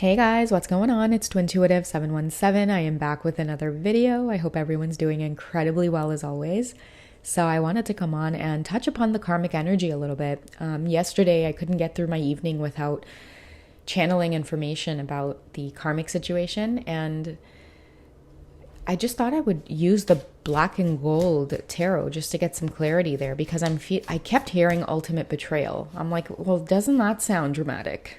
Hey guys, what's going on? It's Twintuitive717. I am back with another video. I hope everyone's doing incredibly well as always. So I wanted to come on and touch upon the karmic energy a little bit. Yesterday, I couldn't get through my evening without channeling information about the karmic situation, and I just thought I would use the black and gold tarot just to get some clarity there because I kept hearing ultimate betrayal. I'm like, well, doesn't that sound dramatic?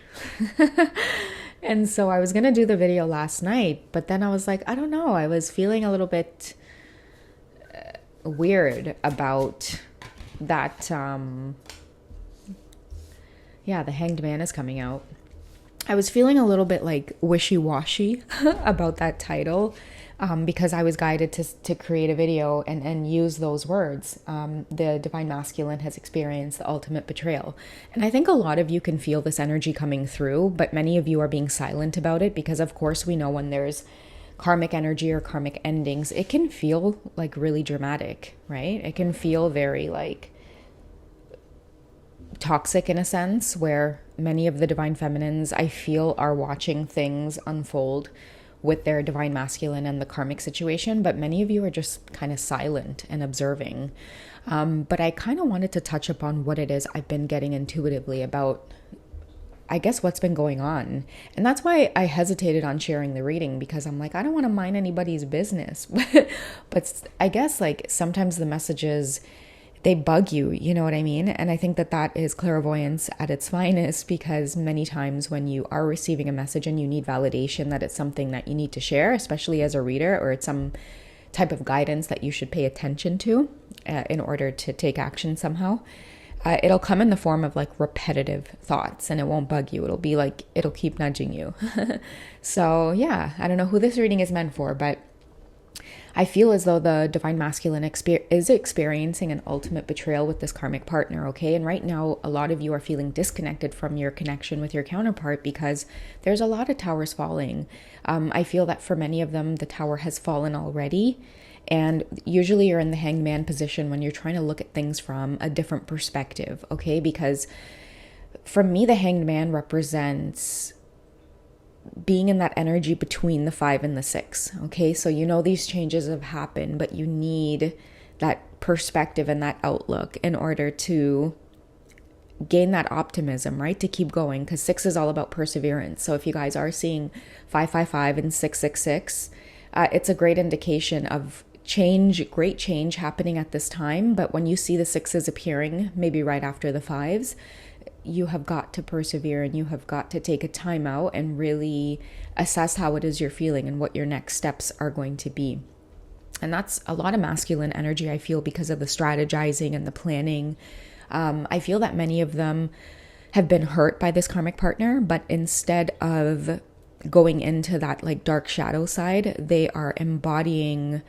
And so I was going to do the video last night, but then I was like, I don't know. I was feeling a little bit weird about that. The Hanged Man is coming out. I was feeling a little bit like wishy-washy about that title because I was guided to create a video and use those words. The Divine Masculine has experienced the ultimate betrayal. And I think a lot of you can feel this energy coming through, but many of you are being silent about it because, of course, we know when there's karmic energy or karmic endings, it can feel like really dramatic, right? It can feel very like toxic in a sense, where many of the divine feminines I feel are watching things unfold with their divine masculine and the karmic situation, but many of you are just kind of silent and observing. But I kind of wanted to touch upon what it is I've been getting intuitively about, I guess, what's been going on. And that's why I hesitated on sharing the reading, because I'm like, I don't want to mind anybody's business. But I guess like sometimes the messages, they bug you, you know what I mean? And I think that is clairvoyance at its finest, because many times when you are receiving a message and you need validation that it's something that you need to share, especially as a reader, or it's some type of guidance that you should pay attention to in order to take action somehow, it'll come in the form of like repetitive thoughts, and it won't bug you. It'll be like, it'll keep nudging you. So yeah, I don't know who this reading is meant for, but I feel as though the divine masculine is experiencing an ultimate betrayal with this karmic partner, okay? And right now, a lot of you are feeling disconnected from your connection with your counterpart because there's a lot of towers falling. I feel that for many of them, the tower has fallen already. And usually you're in the Hanged Man position when you're trying to look at things from a different perspective, okay? Because for me, the Hanged Man represents being in that energy between the 5 and the 6. Okay, so you know these changes have happened, but you need that perspective and that outlook in order to gain that optimism, right? To keep going, because 6 is all about perseverance. So if you guys are seeing 555 and 666, it's a great indication of change, great change happening at this time. But when you see the 6s appearing, maybe right after the 5s, you have got to persevere, and you have got to take a time out and really assess how it is you're feeling and what your next steps are going to be. And that's a lot of masculine energy, I feel, because of the strategizing and the planning. I feel that many of them have been hurt by this karmic partner, but instead of going into that like dark shadow side, they are embodying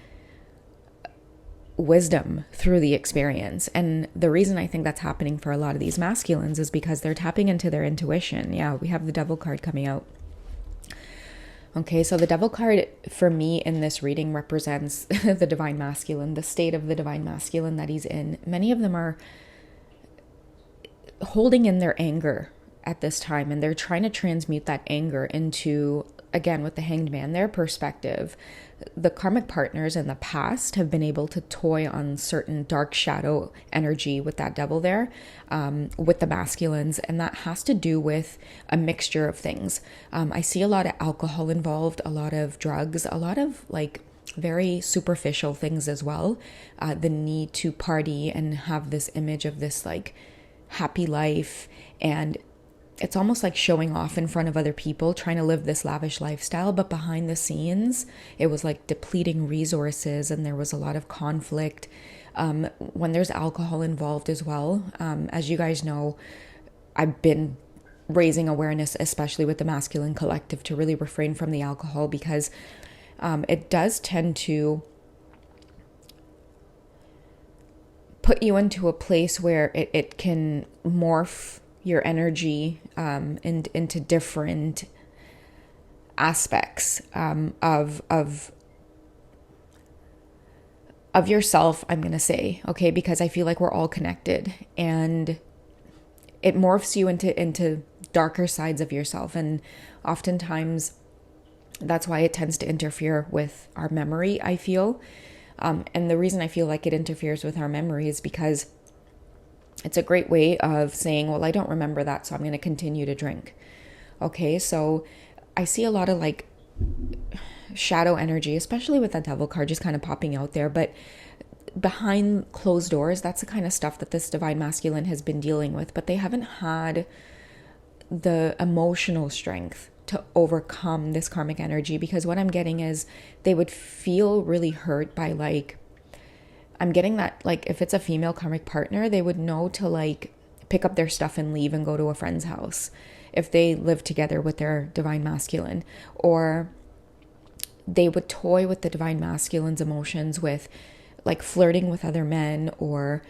wisdom through the experience. And the reason I think that's happening for a lot of these masculines is because they're tapping into their intuition. Yeah, we have the Devil card coming out. Okay, so the Devil card for me in this reading represents the divine masculine, the state of the divine masculine that he's in. Many of them are holding in their anger at this time, and they're trying to transmute that anger into, again, with the Hanged Man, their perspective. The karmic partners in the past have been able to toy on certain dark shadow energy with that devil there, with the masculines, and that has to do with a mixture of things. I see a lot of alcohol involved, a lot of drugs, a lot of like very superficial things as well. The need to party and have this image of this like happy life, and it's almost like showing off in front of other people, trying to live this lavish lifestyle, but behind the scenes, it was like depleting resources, and there was a lot of conflict. When there's alcohol involved as well, as you guys know, I've been raising awareness, especially with the masculine collective, to really refrain from the alcohol, because it does tend to put you into a place where it can morph your energy into different aspects of yourself, I'm going to say, okay, because I feel like we're all connected, and it morphs you into darker sides of yourself. And oftentimes that's why it tends to interfere with our memory, I feel. And the reason I feel like it interferes with our memory is because it's a great way of saying, well, I don't remember that, so I'm going to continue to drink. Okay, so I see a lot of like shadow energy, especially with that devil card just kind of popping out there. But behind closed doors, that's the kind of stuff that this divine masculine has been dealing with. But they haven't had the emotional strength to overcome this karmic energy, because what I'm getting is they would feel really hurt by, like, I'm getting that, like, if it's a female karmic partner, they would know to like pick up their stuff and leave and go to a friend's house if they live together with their divine masculine. Or they would toy with the divine masculine's emotions with like flirting with other men, or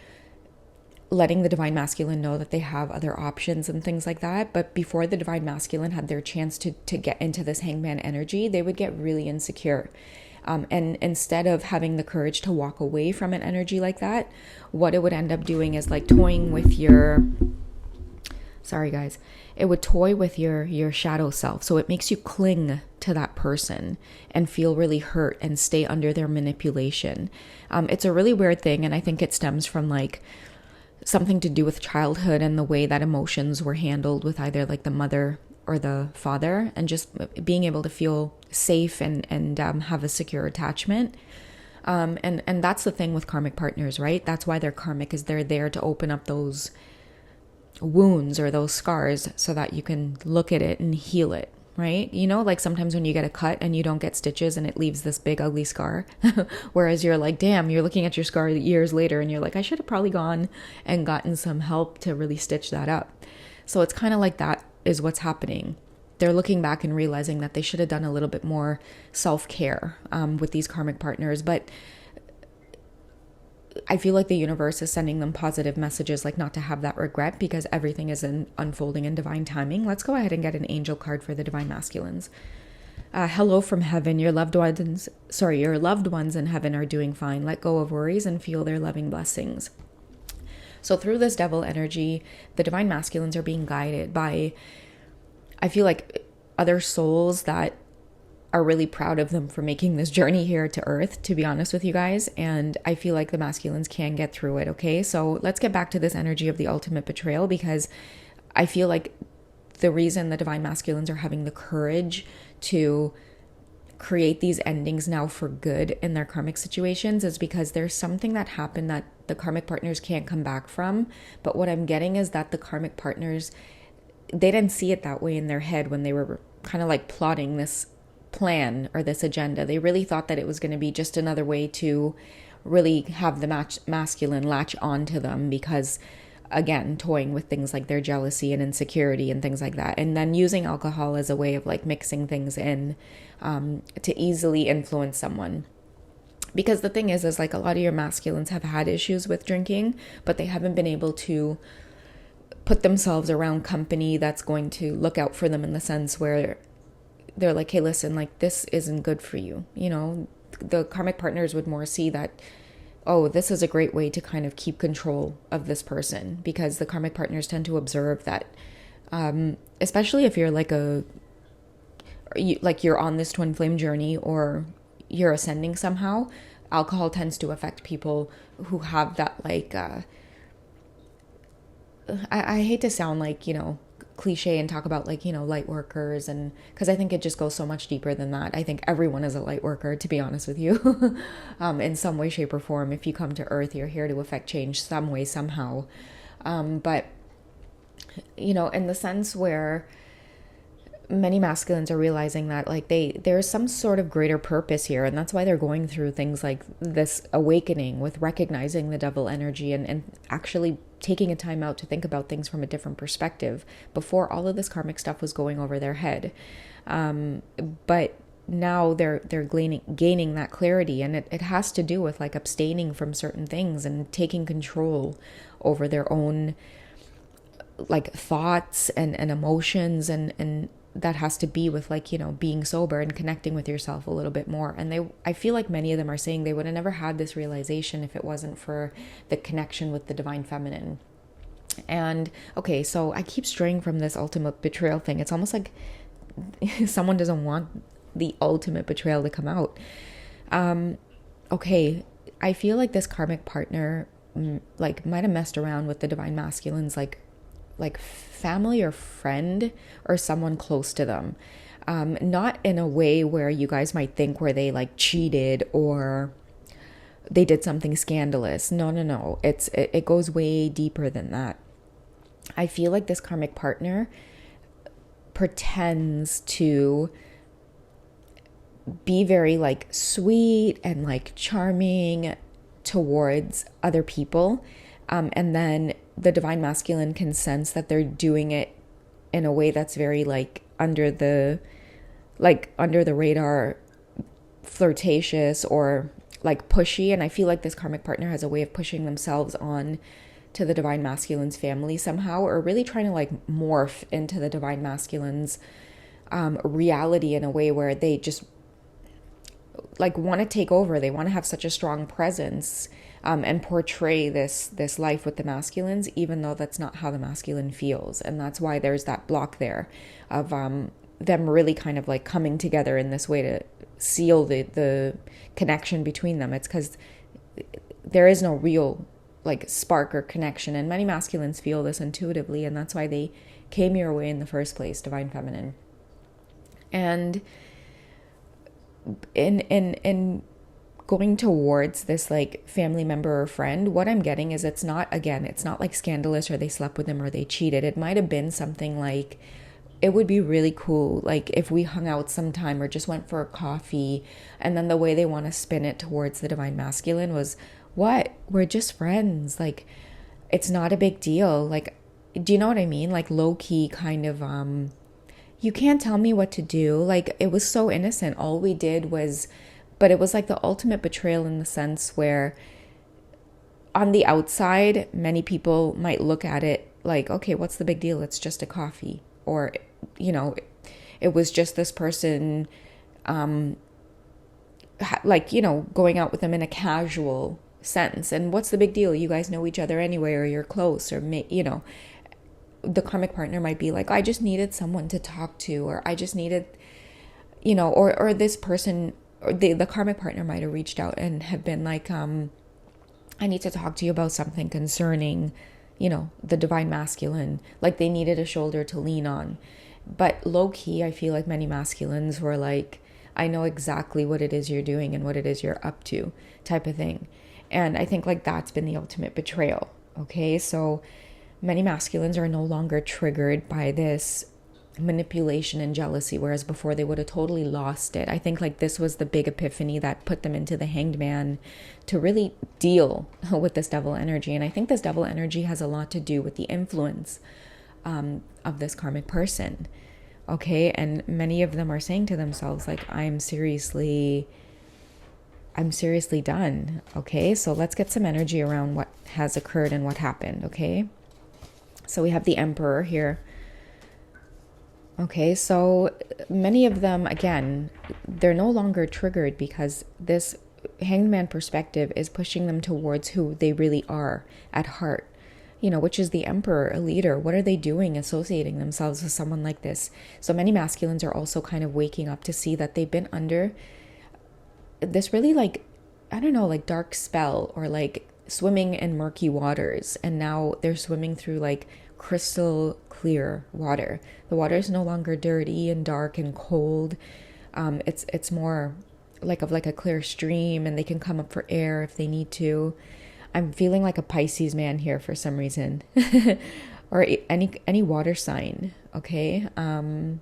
letting the divine masculine know that they have other options and things like that. But before the divine masculine had their chance to get into this hangman energy, they would get really insecure. And instead of having the courage to walk away from an energy like that, what it would end up doing is like toying with your, sorry guys, it would toy with your shadow self. So it makes you cling to that person and feel really hurt and stay under their manipulation. It's a really weird thing. And I think it stems from like something to do with childhood and the way that emotions were handled with either like the mother or the father, and just being able to feel safe and have a secure attachment. And that's the thing with karmic partners, right? That's why they're karmic, is they're there to open up those wounds or those scars so that you can look at it and heal it, right? You know, like sometimes when you get a cut and you don't get stitches and it leaves this big ugly scar, whereas you're like, damn, you're looking at your scar years later and you're like, I should have probably gone and gotten some help to really stitch that up. So it's kind of like that is what's happening. They're looking back and realizing that they should have done a little bit more self-care with these karmic partners. But I feel like the universe is sending them positive messages, like not to have that regret, because everything is unfolding in divine timing. Let's go ahead and get an angel card for the divine masculines. Hello from heaven. Your loved ones in heaven are doing fine. Let go of worries and feel their loving blessings. So through this devil energy, the divine masculines are being guided by, I feel like, other souls that are really proud of them for making this journey here to Earth, to be honest with you guys. And I feel like the masculines can get through it, okay? So let's get back to this energy of the ultimate betrayal, because I feel like the reason the divine masculines are having the courage to create these endings now for good in their karmic situations is because there's something that happened that the karmic partners can't come back from. But what I'm getting is that the karmic partners, they didn't see it that way in their head when they were kind of like plotting this plan or this agenda. They really thought that it was going to be just another way to really have the masculine latch onto them, because again, toying with things like their jealousy and insecurity and things like that, and then using alcohol as a way of like mixing things in to easily influence someone. Because the thing is like a lot of your masculines have had issues with drinking, but they haven't been able to put themselves around company that's going to look out for them, in the sense where they're like, hey, listen, like this isn't good for you. You know, the karmic partners would more see that, oh, this is a great way to kind of keep control of this person, because the karmic partners tend to observe that, especially if you're like you're on this twin flame journey or you're ascending somehow, alcohol tends to affect people who have that like, I hate to sound like, you know, cliche and talk about like, you know, light workers, and because I think it just goes so much deeper than that. I think everyone is a light worker, to be honest with you. In some way, shape, or form. If you come to Earth, you're here to affect change some way, somehow. But you know, in the sense where many masculines are realizing that like there's some sort of greater purpose here, and that's why they're going through things like this awakening with recognizing the devil energy and actually taking a time out to think about things from a different perspective before all of this karmic stuff was going over their head. But now they're gaining that clarity, and it has to do with like abstaining from certain things and taking control over their own like thoughts and emotions, and that has to be with like, you know, being sober and connecting with yourself a little bit more. And I feel like many of them are saying they would have never had this realization if it wasn't for the connection with the divine feminine. And okay, so I keep straying from this ultimate betrayal thing. It's almost like someone doesn't want the ultimate betrayal to come out. Okay, I feel like this karmic partner like might have messed around with the divine masculines, like family or friend or someone close to them. Not in a way where you guys might think where they like cheated or they did something scandalous. No. It goes way deeper than that. I feel like this karmic partner pretends to be very like sweet and like charming towards other people. And then the divine masculine can sense that they're doing it in a way that's very like under the radar, flirtatious or like pushy. And I feel like this karmic partner has a way of pushing themselves on to the divine masculine's family somehow, or really trying to like morph into the divine masculine's reality in a way where they just like want to take over. They want to have such a strong presence and portray this life with the masculines, even though that's not how the masculine feels. And that's why there's that block there of them really kind of like coming together in this way to seal the connection between them. It's because there is no real like spark or connection, and many masculines feel this intuitively, and that's why they came your way in the first place, divine feminine. And in going towards this like family member or friend, what I'm getting is it's not like scandalous or they slept with him or they cheated. It might have been something like, it would be really cool like if we hung out sometime or just went for a coffee. And then the way they want to spin it towards the divine masculine was, what, we're just friends, like it's not a big deal. Like, do you know what I mean? Like low key kind of you can't tell me what to do. Like it was so innocent. All we did was, but it was like the ultimate betrayal in the sense where on the outside, many people might look at it like, okay, what's the big deal? It's just a coffee. Or, you know, it was just this person, like, you know, going out with them in a casual sense. And what's the big deal? You guys know each other anyway, or you're close, or, you know, the karmic partner might be like, I just needed someone to talk to, or I just needed, you know, or this person, or the karmic partner might have reached out and have been like, I need to talk to you about something concerning, you know, the divine masculine. Like they needed a shoulder to lean on. But low key, I feel like many masculines were like, I know exactly what it is you're doing and what it is you're up to, type of thing. And I think like that's been the ultimate betrayal. Okay, so many masculines are no longer triggered by this manipulation and jealousy, whereas before they would have totally lost it. I think like this was the big epiphany that put them into the hanged man to really deal with this devil energy. And I think this devil energy has a lot to do with the influence of this karmic person. Okay, and many of them are saying to themselves like, I'm seriously done. Okay, so let's get some energy around what has occurred and what happened. Okay, so we have the Emperor here. Okay, so many of them, again, they're no longer triggered because this hanged man perspective is pushing them towards who they really are at heart, you know, which is the Emperor, a leader. What are they doing associating themselves with someone like this? So many masculines are also kind of waking up to see that they've been under this really like, I don't know, like dark spell, or like swimming in murky waters, and now they're swimming through like crystal clear water. The water is no longer dirty and dark and cold. It's more like a clear stream, and they can come up for air if they need to. I'm feeling like a Pisces man here for some reason, or any water sign. Okay. I'm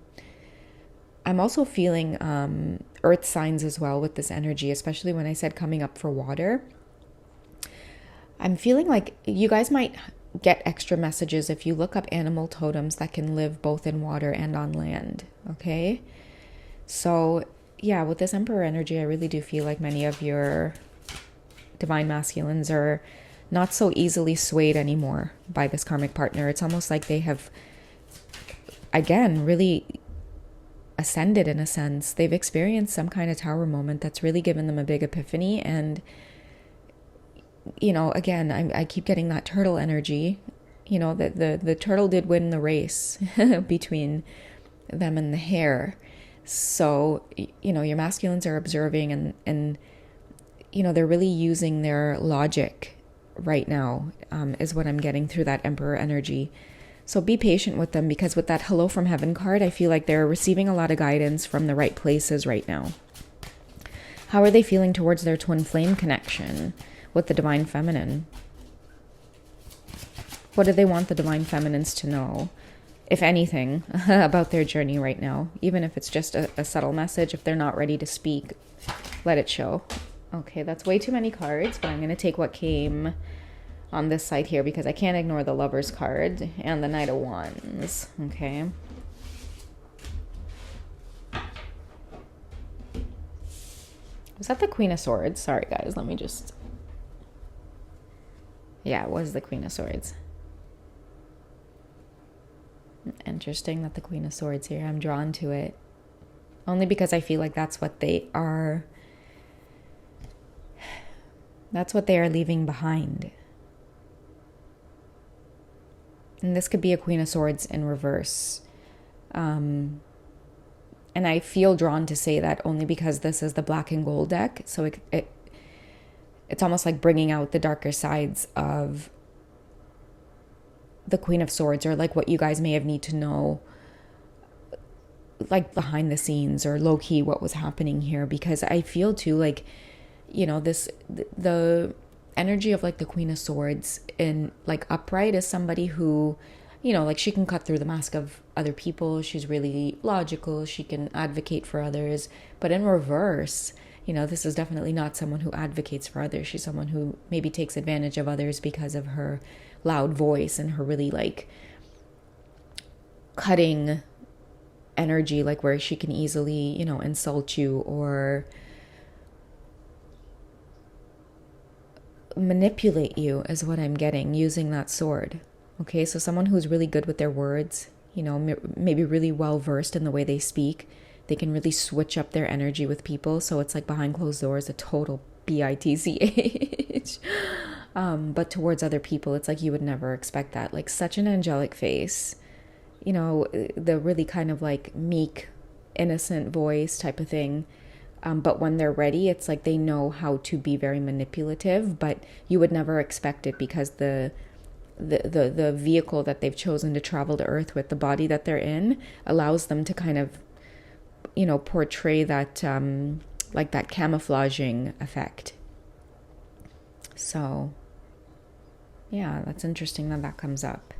also feeling earth signs as well with this energy, especially when I said coming up for water. I'm feeling like you guys might get extra messages if you look up animal totems that can live both in water and on land. Okay, so yeah, with this Emperor energy, I really do feel like many of your divine masculines are not so easily swayed anymore by this karmic partner. It's almost like they have, again, really ascended in a sense. They've experienced some kind of tower moment that's really given them a big epiphany. And you know, again, I keep getting that turtle energy, the turtle did win the race between them and the hare. So, your masculines are observing and they're really using their logic right now, is what I'm getting through that Emperor energy. So be patient with them, because with that Hello from Heaven card, I feel like they're receiving a lot of guidance from the right places right now. How are they feeling towards their twin flame connection with the Divine Feminine? What do they want the Divine Feminines to know, if anything, about their journey right now? Even if it's just a subtle message, if they're not ready to speak, let it show. Okay, that's way too many cards, but I'm going to take what came on this side here, because I can't ignore the Lover's card and the Knight of Wands. Okay. Was that the Queen of Swords? Sorry, guys. Let me just... Yeah, it was the Queen of Swords. Interesting that the Queen of Swords here. I'm drawn to it. Only because I feel like that's what they are... That's what they are leaving behind. And this could be a Queen of Swords in reverse. And I feel drawn to say that only because this is the black and gold deck. So it's almost like bringing out the darker sides of the Queen of Swords, or like what you guys may have need to know, like behind the scenes or low key what was happening here. Because I feel too like, the energy of like the Queen of Swords in like upright is somebody who, like she can cut through the mask of other people. She's really logical. She can advocate for others. But in reverse, this is definitely not someone who advocates for others. She's someone who maybe takes advantage of others because of her loud voice and her really like cutting energy, like where she can easily, insult you or manipulate you, is what I'm getting, using that sword. Okay, so someone who's really good with their words, maybe really well versed in the way they speak. They can really switch up their energy with people. So it's like behind closed doors, a total bitch. But towards other people, it's like you would never expect that. Like such an angelic face, the really kind of like meek, innocent voice type of thing. But when they're ready, it's like they know how to be very manipulative, but you would never expect it, because the vehicle that they've chosen to travel to Earth with, the body that they're in, allows them to kind of, portray that, like that camouflaging effect. So, yeah, that's interesting that comes up.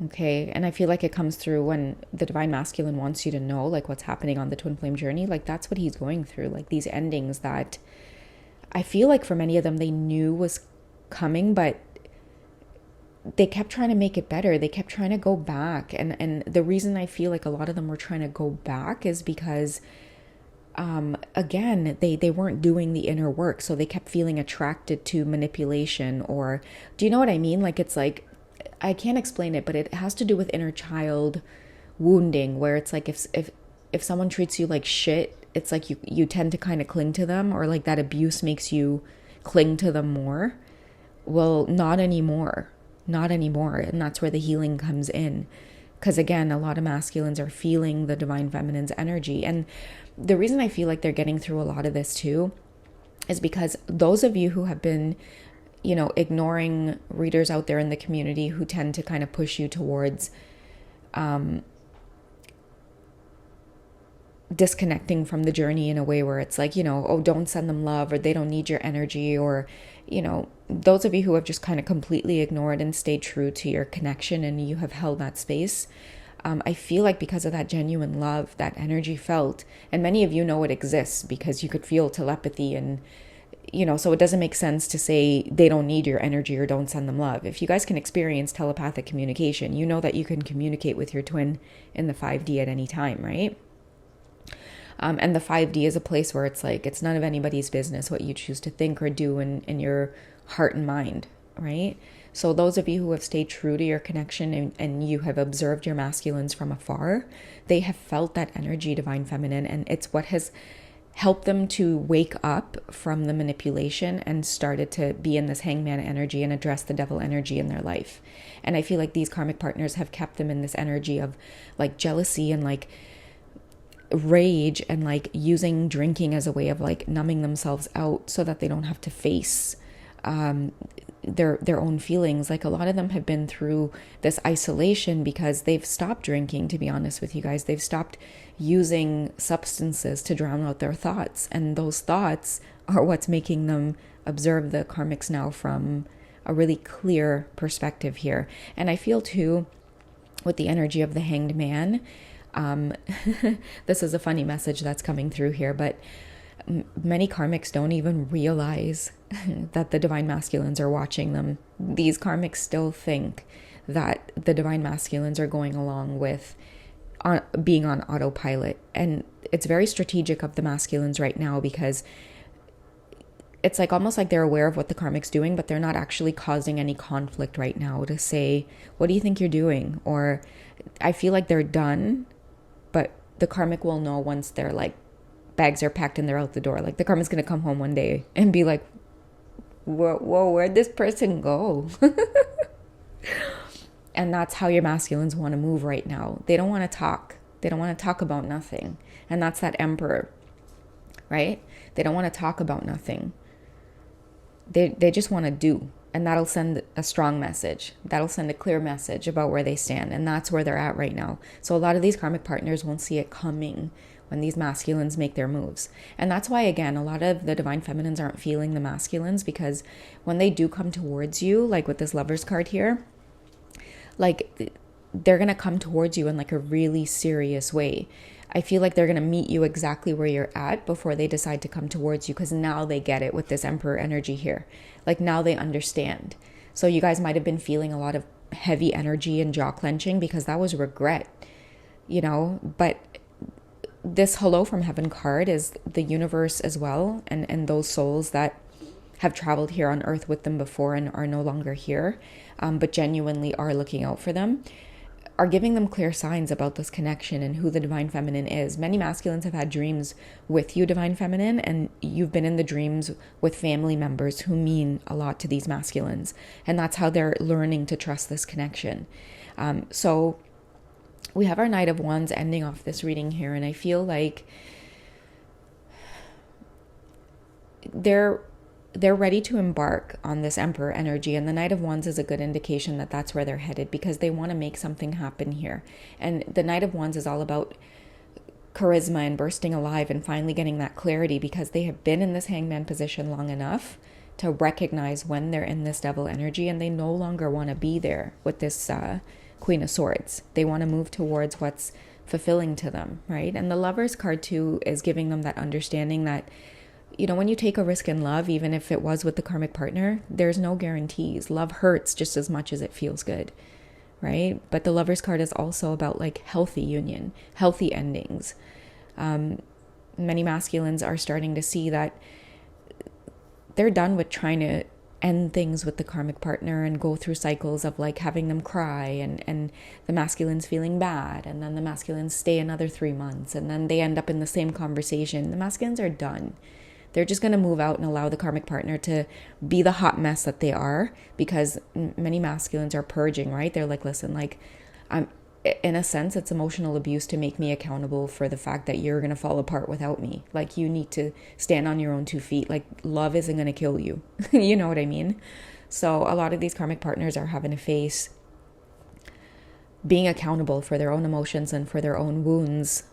Okay, and I feel like it comes through when the Divine Masculine wants you to know, like, what's happening on the twin flame journey. Like, that's what he's going through, like these endings that I feel like for many of them they knew was coming, but they kept trying to make it better. They kept trying to go back, and the reason I feel like a lot of them were trying to go back is because again, they weren't doing the inner work, so they kept feeling attracted to manipulation. Or do you know what I mean? Like, it's like, I can't explain it, but it has to do with inner child wounding, where it's like if someone treats you like shit, it's like you tend to kind of cling to them, or like that abuse makes you cling to them more. Well, not anymore. And that's where the healing comes in. Because again, a lot of masculines are feeling the Divine Feminine's energy. And the reason I feel like they're getting through a lot of this too is because those of you who have been, ignoring readers out there in the community who tend to kind of push you towards disconnecting from the journey in a way where it's like, oh, don't send them love, or they don't need your energy, or, those of you who have just kind of completely ignored and stayed true to your connection and you have held that space. I feel like because of that genuine love, that energy felt, and many of you know it exists because you could feel telepathy and, so it doesn't make sense to say they don't need your energy or don't send them love. If you guys can experience telepathic communication, you know that you can communicate with your twin in the 5D at any time, right? And the 5D is a place where it's like, it's none of anybody's business what you choose to think or do in your heart and mind, right? So those of you who have stayed true to your connection and you have observed your masculines from afar, they have felt that energy, Divine Feminine, and it's what has help them to wake up from the manipulation and started to be in this hangman energy and address the devil energy in their life. And I feel like these karmic partners have kept them in this energy of like jealousy and like rage and like using drinking as a way of like numbing themselves out so that they don't have to face their own feelings. Like a lot of them have been through this isolation because they've stopped drinking, to be honest with you guys. They've stopped using substances to drown out their thoughts, and those thoughts are what's making them observe the karmics now from a really clear perspective here. And I feel too with the energy of the Hanged Man, this is a funny message that's coming through here, but many karmics don't even realize that the divine masculines are watching them. These karmics still think that the divine masculines are going along with being on autopilot. And it's very strategic of the masculines right now, because it's like almost like they're aware of what the karmic's doing, but they're not actually causing any conflict right now to say, what do you think you're doing? Or I feel like they're done, but the karmic will know once they're like, bags are packed and they're out the door. Like the karmic's going to come home one day and be like, whoa, where'd this person go? And that's how your masculines want to move right now. They don't want to talk. They don't want to talk about nothing. And that's that emperor, right? They don't want to talk about nothing. They just want to do. And that'll send a strong message. That'll send a clear message about where they stand. And that's where they're at right now. So a lot of these karmic partners won't see it coming when these masculines make their moves. And that's why, again, a lot of the divine feminines aren't feeling the masculines, because when they do come towards you, like with this Lovers card here, like they're going to come towards you in like a really serious way. I feel like they're going to meet you exactly where you're at before they decide to come towards you, because now they get it with this Emperor energy here. Like now they understand. So you guys might have been feeling a lot of heavy energy and jaw clenching because that was regret, you know, but this Hello from Heaven card is the universe as well, and those souls that have traveled here on earth with them before and are no longer here, but genuinely are looking out for them, are giving them clear signs about this connection and who the divine feminine is. Many masculines have had dreams with you, divine feminine, and you've been in the dreams with family members who mean a lot to these masculines, and that's how they're learning to trust this connection. So we have our Knight of Wands ending off this reading here, and I feel like they're ready to embark on this Emperor energy, and the Knight of Wands is a good indication that that's where they're headed, because they want to make something happen here. And the Knight of Wands is all about charisma and bursting alive and finally getting that clarity, because they have been in this hangman position long enough to recognize when they're in this devil energy, and they no longer want to be there with this Queen of Swords. They want to move towards what's fulfilling to them, right? And the Lovers card too is giving them that understanding that, you know, when you take a risk in love, even if it was with the karmic partner, there's no guarantees. Love hurts just as much as it feels good, right? But the Lovers card is also about like healthy union, healthy endings. Many masculines are starting to see that they're done with trying to end things with the karmic partner and go through cycles of like having them cry and the masculines feeling bad, and then the masculines stay another 3 months, and then they end up in the same conversation. The masculines are done. They're just going to move out and allow the karmic partner to be the hot mess that they are, because many masculines are purging, right? They're like, listen, like, I'm, in a sense, it's emotional abuse to make me accountable for the fact that you're going to fall apart without me. Like, you need to stand on your own 2 feet. Like, love isn't going to kill you. You know what I mean? So a lot of these karmic partners are having to face being accountable for their own emotions and for their own wounds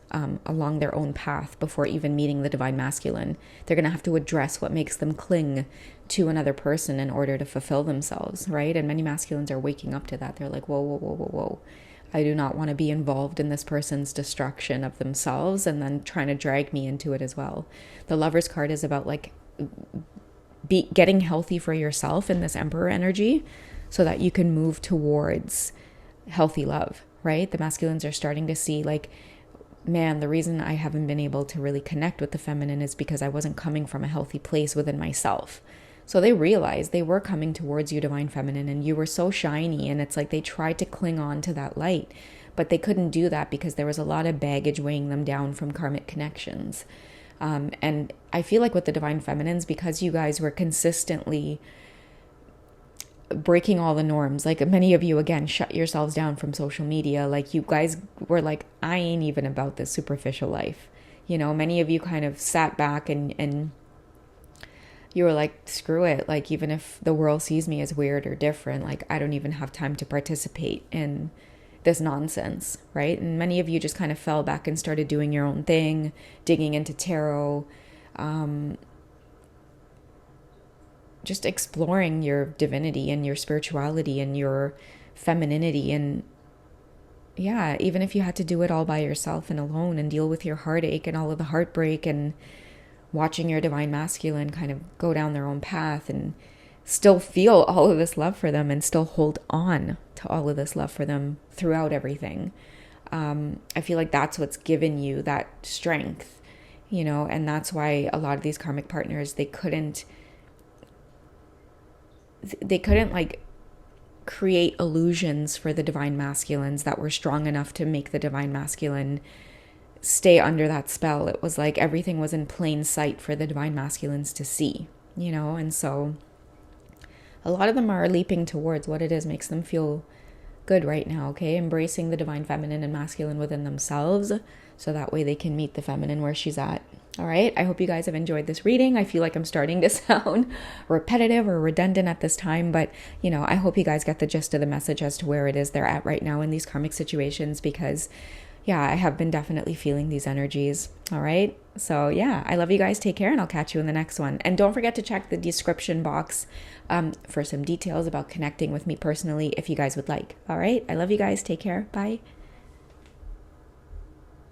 along their own path before even meeting the divine masculine. They're going to have to address what makes them cling to another person in order to fulfill themselves, right? And many masculines are waking up to that. They're like, whoa, whoa, whoa, whoa, whoa. I do not want to be involved in this person's destruction of themselves and then trying to drag me into it as well. The Lovers card is about like getting healthy for yourself in this Emperor energy so that you can move towards healthy love, right? The masculines are starting to see like, man, the reason I haven't been able to really connect with the feminine is because I wasn't coming from a healthy place within myself. So they realized they were coming towards you, divine feminine, and you were so shiny, and it's like they tried to cling on to that light, but they couldn't do that because there was a lot of baggage weighing them down from karmic connections. And I feel like with the divine feminines, because you guys were consistently breaking all the norms, like many of you, again, shut yourselves down from social media. Like you guys were like, I ain't even about this superficial life. You know, many of you kind of sat back and you were like, screw it. Like, even if the world sees me as weird or different, like, I don't even have time to participate in this nonsense, right? And many of you just kind of fell back and started doing your own thing, digging into tarot, just exploring your divinity and your spirituality and your femininity. And yeah, even if you had to do it all by yourself and alone and deal with your heartache and all of the heartbreak, and watching your divine masculine kind of go down their own path and still feel all of this love for them and still hold on to all of this love for them throughout everything. I feel like that's what's given you that strength, you know, and that's why a lot of these karmic partners, they couldn't like create illusions for the divine masculines that were strong enough to make the divine masculine stay under that spell. It was like everything was in plain sight for the divine masculines to see, you know. And so a lot of them are leaping towards what it is makes them feel good right now, okay? Embracing the divine feminine and masculine within themselves, so that way they can meet the feminine where she's at. All right, I hope you guys have enjoyed this reading. I feel like I'm starting to sound repetitive or redundant at this time, but, you know, I hope you guys get the gist of the message as to where it is they're at right now in these karmic situations, because yeah, I have been definitely feeling these energies. All right. So yeah, I love you guys. Take care, and I'll catch you in the next one. And don't forget to check the description box for some details about connecting with me personally if you guys would like. All right. I love you guys. Take care. Bye.